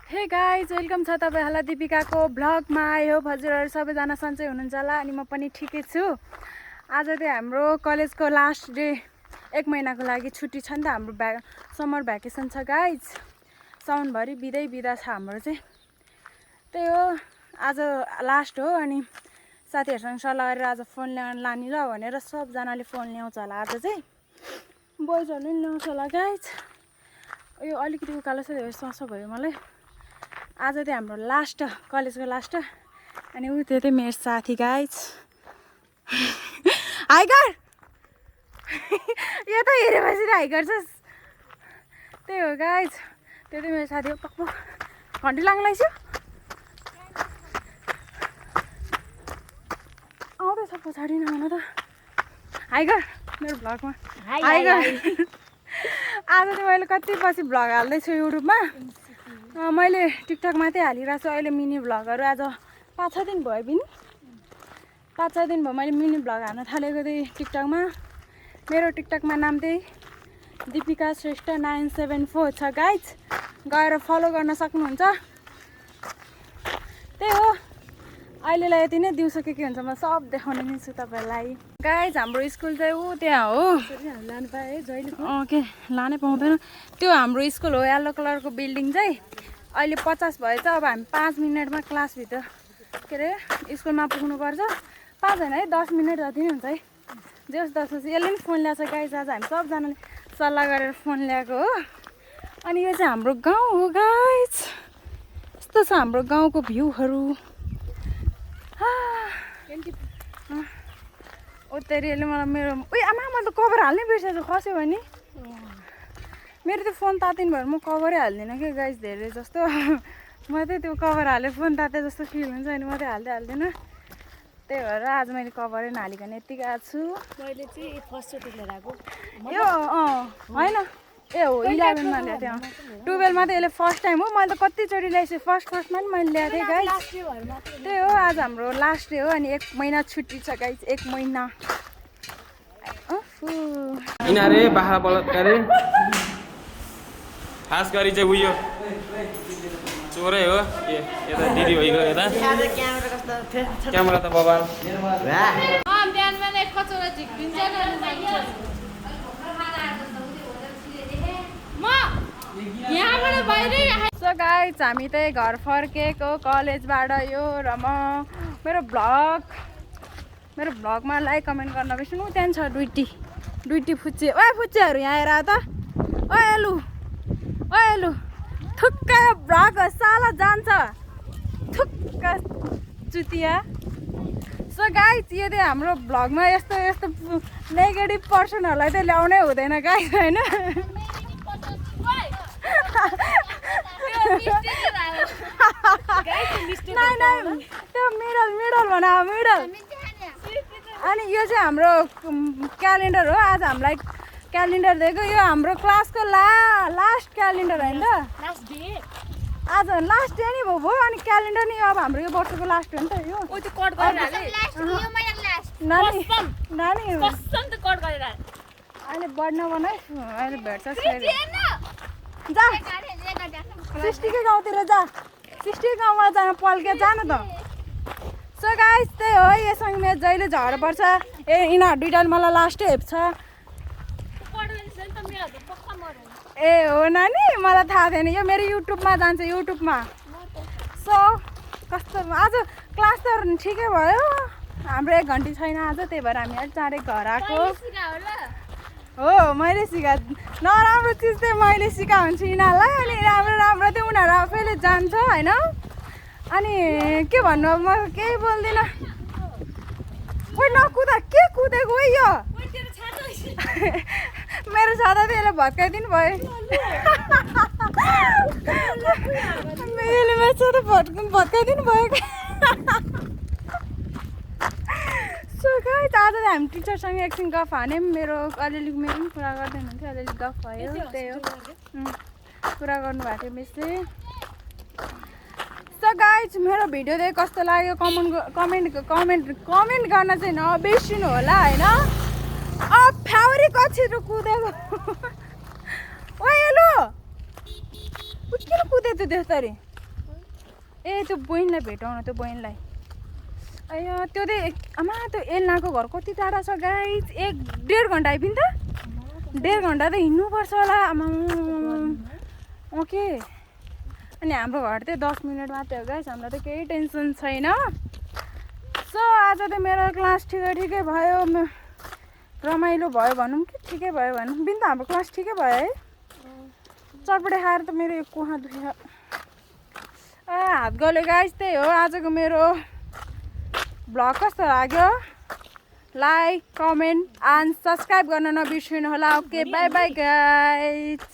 Hey guys welcome छ तपाईहरुलाई दीपिकाको भ्लगमा। आयो हजुरहरु सबैजना सन्चै हुनुहुन्छ होला अनि म पनि ठिकै छु। आज चाहिँ हाम्रो कलेजको लास्ट डे, एक महिनाको लागि छुट्टी छ नि त। हाम्रो समर भ्याकेसन छ गाइज। साउनभरि बिदा छ हाम्रो चाहिँ। त्यही हो, आज लास्ट हो अनि साथीहरुसँग सल्लाह गरेर आज फोन ल्याउन लानी ल भनेर सबजनाले फोन ल्याउँछ होला आज चाहिँ। बोइजहरुले नि ल्याउँछ होला गाइज। यो अलिकति उकालो छ, ससो भयो मलाई। आज चाहिँ हाम्रो लास्ट, कलेजको लास्ट। अनि ऊ त्यो चाहिँ मेरो साथी गाइज। हाई गर यो त हेरेपछि हाई गर्छस्। त्यही हो गाइज, त्यो चाहिँ मेरो साथी हो। पक्क घन्टी लाग्न लाग्छ आउँदैछ पछाडि नआउन त। हाई गर मेरो भ्लगमा। हाई गर। आज चाहिँ मैले कति पछि भ्लग हाल्दैछु युट्युबमा। मैले टिकटकमा चाहिँ हालिरहेको छु अहिले मिनी भ्लगहरू। आज 5-6 दिन भयो पनि, 5-6 दिन भयो मैले मिनी भ्लग हाल्न थालेको थिएँ टिकटकमा। मेरो टिकटकमा नाम चाहिँ दीपिका श्रेष्ठ 974 छ गाइज। गएर फलो गर्न सक्नुहुन्छ। त्यही हो, अहिलेलाई यति नै। दिउँसो के हुन्छ म सब देखाउने नै छु तपाईँलाई। गाइज हाम्रो स्कुल चाहिँ ऊ त्यहाँ हो। लानु पाएँ है जहिले। ओके लानै पाउँदैन। त्यो हाम्रो स्कुल हो, येल्लो कलरको बिल्डिङ चाहिँ। अहिले 50 भएछ। अब हामी 5 मिनटमा क्लासभित्र के अरे स्कुलमा पुग्नुपर्छ। 5 होइन है, 10 मिनट जति नै हुन्छ है। जे होस् 10 यसले पनि फोन ल्याएको छ गाइज। आज हामी सबजनाले सल्लाह गरेर फोन ल्याएको हो। अनि यो चाहिँ हाम्रो गाउँ हो गाइज। यस्तो छ हाम्रो गाउँको भ्यूहरू। उत्तरीले मलाई मेरो आमा मैले त कभर हाल्नै बिर्सेछु। खस्यो भने मेरो त्यो फोन तातिनु भएर म कभरै हाल्दिनँ कि गाइज धेरै जस्तो। म चाहिँ त्यो कभर हालेर फोन ताते जस्तो फिल हुन्छ अनि म चाहिँ हाल्दिनँ। त्यही भएर आज मैले कभरै नहालिकन यति गएको छु। मैले चाहिँ फर्स्टचोटि लिएर आएको यो होइन ए हो 11मा ल्याएको थिएँ। 12मा त यसले फर्स्ट टाइम हो। मैले त कतिचोटि ल्याएछु। फर्स्टमा पनि मैले ल्याएको थिएँ गाइज। त्यही हो, आज हाम्रो लास्ट डे हो अनि 1 महिना छुट्टी छ गाइज। 1 महिना। यिनीहरू बाख्रा बलात्कार खास गरी चाहिँ उयो चोरै हो। यता दिदी भइगयो। यता क्यामेरा त बबाल। सो गाइज हामी चाहिँ घर फर्केको कलेजबाट यो र म। मेरो भ्लगमा लाइक कमेन्ट गर्न नबिर्सनु। त्यहाँ छ दुईटी फुच्चे। ओए फुच्चेहरू यहाँ आएर त। ओए एलु थुक्क भ्लग साला जान्छ थुक्क चुतिया। सो गाइज यो चाहिँ हाम्रो भ्लगमा यस्तो नेगेटिभ पर्सनहरूलाई चाहिँ ल्याउनै हुँदैन गाइज होइन। त्यो मिडल भन मिडल। अनि यो चाहिँ हाम्रो क्यालेन्डर हो। आज हामीलाई क्यालेन्डर दिएको। यो हाम्रो क्लासको लास्ट क्यालेन्डर होइन त। आज लास्ट डे नि भयो। अनि क्यालेन्डर नि अब हाम्रो यो वर्षको लास्ट हो नि त। यो नानी अहिले बढ्न बनाइ अहिले भेट्छ जा। सिस्टीकै गाउँतिर जा। सिस्टीकै गाउँमा जान पल्के जान त। सो गाइज त्यही हो, यससँग मेरो जहिले झगडा पर्छ। यिनीहरू दुइटाले मलाई लास्टै हेप्छ। ए हो नानी, मलाई थाहा थिएन। यो मेरो युट्युबमा जान्छ युट्युबमा। सो कस्तो आज क्लास त ठिकै भयो। हाम्रो 1 घन्टी छैन आज, त्यही भएर हामी अलिक चाँडै घर आएको हो। मैले सिकाएको नराम्रो चिज चाहिँ मैले सिकाएको हुन्छु यिनीहरूलाई। अनि राम्रो चाहिँ उनीहरू आफैले जान्छ होइन। अनि के भन्नु, अब म केही बोल्दिनँ। ओइ नकुदा, के कुदेको हो यो? मेरो छाता त यसले भत्काइदिनु भयो। यसले मेरो छाता भत्काइदिनु भयो। सो गाइज आज चाहिँ हामी टिचरसँग एकछिन गफ हान्यौँ। मेरो पनि कुरा गर्दैन हुन्थ्यो, अलिअलि गफ भयो। त्यही हो, कुरा गर्नुभएको थियो मिसले। सो गाइज मेरो भिडियो चाहिँ कस्तो लाग्यो कमेन्ट गर्न चाहिँ नबिर्सिनु होला होइन। फ्याउरी कछिटो कुदेको। ओ हेलो किन कुदेको त्यसरी? ए त्यो बहिनीलाई भेटौँ न त्यो बहिनीलाई अयो त्यो चाहिँ आमा त्यो एल्नाको घर कति टाढा छ गाइस 1.5 घन्टा आइपिन् त 1.5 घन्टा त हिँड्नुपर्छ होला आमा ओके अनि हाम्रो घर चाहिँ 10 मिनट मात्रै हो गाइस हामीलाई त केही टेन्सन छैन सो आज त मेरो क्लास ठिकै भयो रमाइलो भयो भनौँ कि ठिकै भयो भनौँ बिन त हाम्रो क्लास ठिकै भयो है चटपटे खाएर त मेरो कुहा दुख्यो हात गल्यो गाइस त्यही हो आजको मेरो भ्लग कस्तो लाग्यो लाइक कमेन्ट एन्ड सब्सक्राइब गर्न नबिर्सिनु होला ओके बाई बाई गाइस